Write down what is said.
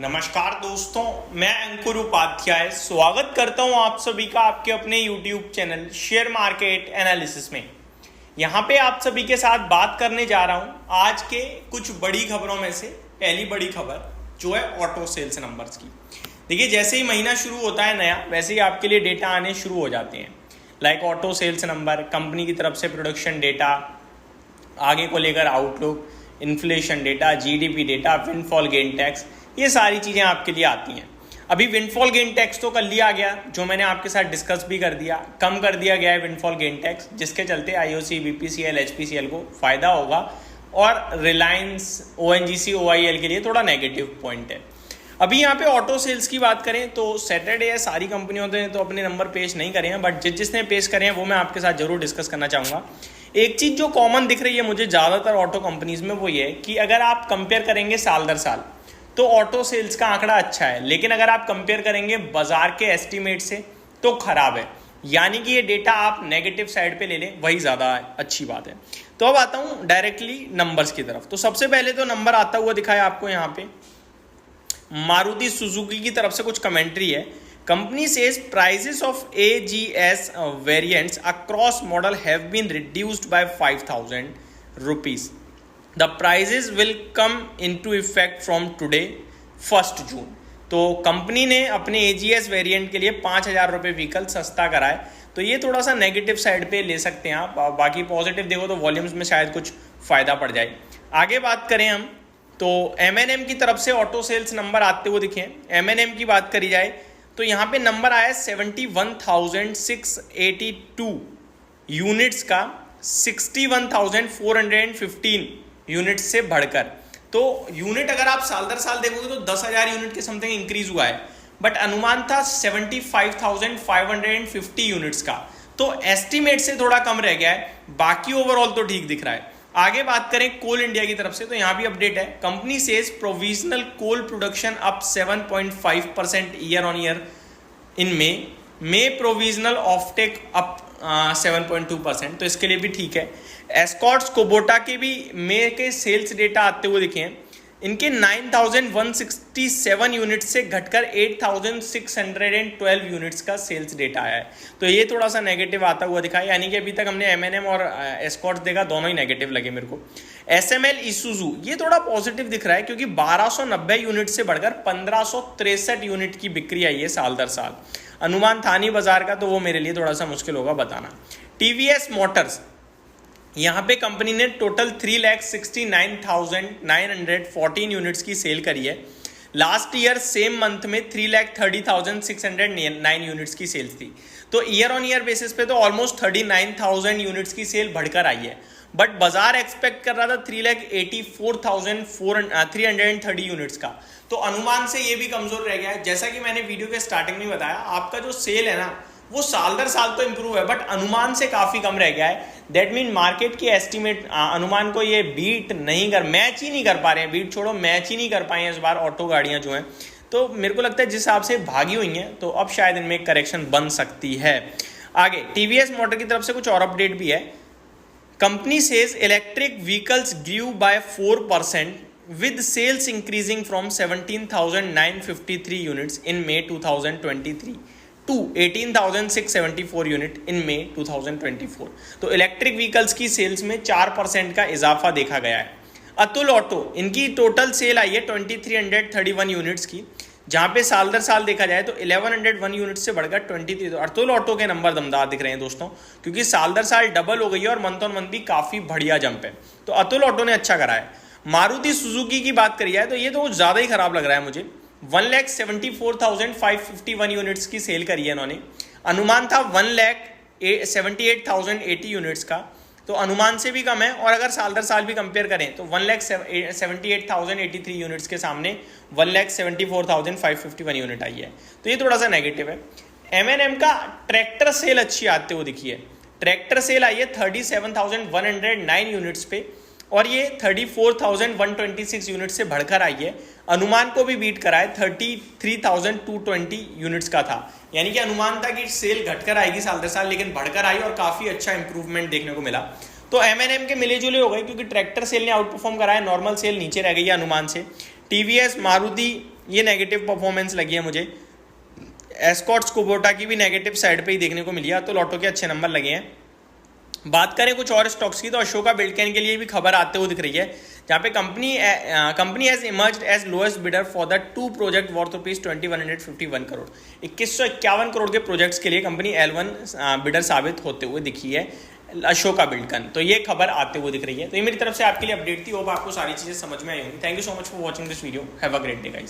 नमस्कार दोस्तों, मैं अंकुर उपाध्याय स्वागत करता हूं आप सभी का आपके अपने YouTube channel share market analysis में। यहां पे आप सभी के साथ बात करने जा रहा हूं आज के कुछ बड़ी खबरों में से पहली बड़ी खबर जो है ऑटो सेल्स नंबर्स की। देखिए, जैसे ही महीना शुरू होता है नया, वैसे ही आपके लिए डेटा आने शुरू हो जाते हैं, like auto sales number, company की तरफ से प्रोडक्शन डेटा, आगे को लेकर outlook, inflation data, GDP data, windfall gain tax, ये सारी चीज़ें आपके लिए आती हैं। अभी विंडफॉल गेन टैक्स तो कल लिया गया, जो मैंने आपके साथ डिस्कस भी कर दिया, कम कर दिया गया है विंडफॉल गेन टैक्स, जिसके चलते आईओसी, बीपीसीएल, एचपीसीएल को फायदा होगा और रिलायंस, ओएनजीसी, ओआईएल के लिए थोड़ा नेगेटिव पॉइंट है। अभी यहाँ पे ऑटो सेल्स की बात करें तो सैटरडे है, सारी कंपनियों ने तो अपने नंबर पेश नहीं करे हैं, बट जिसने पेश करे हैं वो मैं आपके साथ जरूर डिस्कस करना चाहूँगा। एक चीज़ जो कॉमन दिख रही है मुझे ज़्यादातर ऑटो कंपनीज में, वो ये है कि अगर आप कंपेयर करेंगे साल दर साल तो ऑटो सेल्स का आंकड़ा अच्छा है, लेकिन अगर आप कंपेयर करेंगे बाजार के एस्टीमेट से तो खराब है। यानी कि ये डेटा आप नेगेटिव साइड पे ले लें, वही ज़्यादा अच्छी बात है। तो अब आता हूँ डायरेक्टली नंबर्स की तरफ। तो सबसे पहले तो नंबर आता हुआ दिखाया आपको यहाँ पे, मारुति सुजुकी की तरफ से कुछ कमेंट्री है। Company says prices of AGS variants across model have been reduced by 5,000 rupees. The prices will come into effect from today 1 June. तो कंपनी ने अपने AGS वेरिएंट के लिए 5,000 रुपये व्हीकल सस्ता कराए, तो ये थोड़ा सा नेगेटिव साइड पे ले सकते हैं आप। बाकी पॉजिटिव देखो तो वॉल्यूम्स में शायद कुछ फायदा पड़ जाए। आगे बात करें हम तो M&M की तरफ से ऑटो सेल्स नंबर आते हुए दिखे। M&M की बात करी जाए तो यहाँ पे नंबर आया 71,682 यूनिट्स का 61,415 यूनिट्स से बढ़कर। तो यूनिट अगर आप साल दर साल देखोगे तो 10,000 यूनिट के समथिंग इंक्रीज हुआ है, बट अनुमान था 75,550 यूनिट्स का, तो एस्टीमेट से थोड़ा कम रह गया है। बाकी ओवरऑल तो ठीक दिख रहा है। आगे बात करें कोल इंडिया की तरफ से तो यहाँ भी अपडेट है। Company says provisional coal production up 7.5% year on year in May provisional offtake up 7.2%, तो इसके लिए भी ठीक है। एस्कॉर्ट्स कोबोटा के भी मे के सेल्स डेटा आते हुए दिखे हैं। इनके 9,167 यूनिट से घटकर 8,612 यूनिट्स का सेल्स डेटा आया है, तो ये थोड़ा सा नेगेटिव आता हुआ दिखा है। यानी कि अभी तक हमने M&M और एस्कॉर्ट्स देखा, दोनों ही नेगेटिव लगे मेरे को। SML इसूजू ये थोड़ा पॉजिटिव दिख रहा है, क्योंकि 1290 यूनिट से बढ़कर 1563 यूनिट की बिक्री आई है साल दर साल। अनुमान था नहीं बाजार का, तो वो मेरे लिए थोड़ा सा मुश्किल होगा बताना। TVS मोटर्स, यहाँ पे कंपनी ने टोटल 3,69,914 यूनिट्स की सेल करी है। लास्ट ईयर सेम मंथ में 3,30,609 यूनिट्स की सेल्स थी, तो ईयर ऑन ईयर बेसिस पे तो ऑलमोस्ट 39,000 यूनिट्स की सेल बढ़कर आई है। बट बाजार एक्सपेक्ट कर रहा था 3,84,330 यूनिट्स का, तो अनुमान से ये भी कमजोर रह गया है। जैसा कि मैंने वीडियो के स्टार्टिंग में बताया, आपका जो सेल है ना वो साल दर साल तो इंप्रूव है, बट अनुमान से काफी कम रह गया है। दैट मीन मार्केट की एस्टीमेट अनुमान को ये बीट नहीं कर, मैच ही नहीं कर पा रहे हैं। बीट छोड़ो, मैच ही नहीं कर पाए हैं इस बार ऑटो गाड़ियां जो हैं। तो मेरे को लगता है जिस हिसाब से भागी हुई हैं, तो अब शायद इनमें एक करेक्शन बन सकती है। आगे TVS मोटर की तरफ से कुछ और अपडेट भी है। Company says electric vehicles grew by 4% with sales increasing from 17,953 units in May 2023 to 18,674 unit in May 2024। तो इलेक्ट्रिक व्हीकल्स की सेल्स में 4% का इजाफा देखा गया है। अतुल ऑटो, इनकी टोटल सेल आई है 2,331 यूनिट्स की, जहां पे साल दर साल देखा जाए तो 1,101 यूनिट से बढ़कर 23। तो अतुल ऑटो के नंबर दमदार दिख रहे हैं दोस्तों, क्योंकि साल दर साल डबल हो गई है और मंथ ऑन मंथ भी काफी बढ़िया जंप है। तो अतुल ऑटो ने अच्छा करा है। मारुति सुजुकी की बात करी जाए तो ये तो ज़्यादा ही खराब लग रहा है मुझे। 1,74,551 यूनिट्स की सेल करी है इन्होंने। अनुमान था 1,78,080 यूनिट्स का, तो अनुमान से भी कम है। और अगर साल दर साल भी कंपेयर करें तो 1,78,083 यूनिट्स के सामने 1,74,551 यूनिट आई है, तो ये थोड़ा सा नेगेटिव है। M&M का ट्रैक्टर सेल अच्छी आते हुए दिखी है। ट्रैक्टर सेल आई है 37,109 यूनिट्स पे, और ये 34,126 यूनिट से बढ़कर आई है। अनुमान को भी बीट करा है, 33,220 यूनिट्स का था। यानी कि अनुमान था कि सेल घटकर आएगी साल दर साल, लेकिन बढ़कर आई और काफ़ी अच्छा इंप्रूवमेंट देखने को मिला। तो M&M के मिले जुले हो गए, क्योंकि ट्रैक्टर सेल ने आउट परफॉर्म करा है, नॉर्मल सेल नीचे रह गई है अनुमान से। TVS, मारुति ये नेगेटिव परफॉर्मेंस लगी है मुझे। एस्कॉर्ट्स कुबोटा की भी नेगेटिव साइड पे ही देखने को मिली है, तो लॉटो के अच्छे नंबर लगे हैं। बात करें कुछ और स्टॉक्स की, तो अशोका बिल्डकॉन के लिए भी खबर आते हुए दिख रही है, जहाँ पे company has emerged as lowest bidder for the 2 project worth ₹2151 crore. 2151 crore के प्रोजेक्ट्स के लिए कंपनी L1 बिडर साबित होते हुए दिखी है अशोका बिल्डकॉन। तो ये खबर आते हुए दिख रही है। तो ये मेरी तरफ से आपके लिए अपडेट थी। होप आपको सारी चीजें समझ में आई होंगी। Thank you so much for watching this video. Have a great day guys.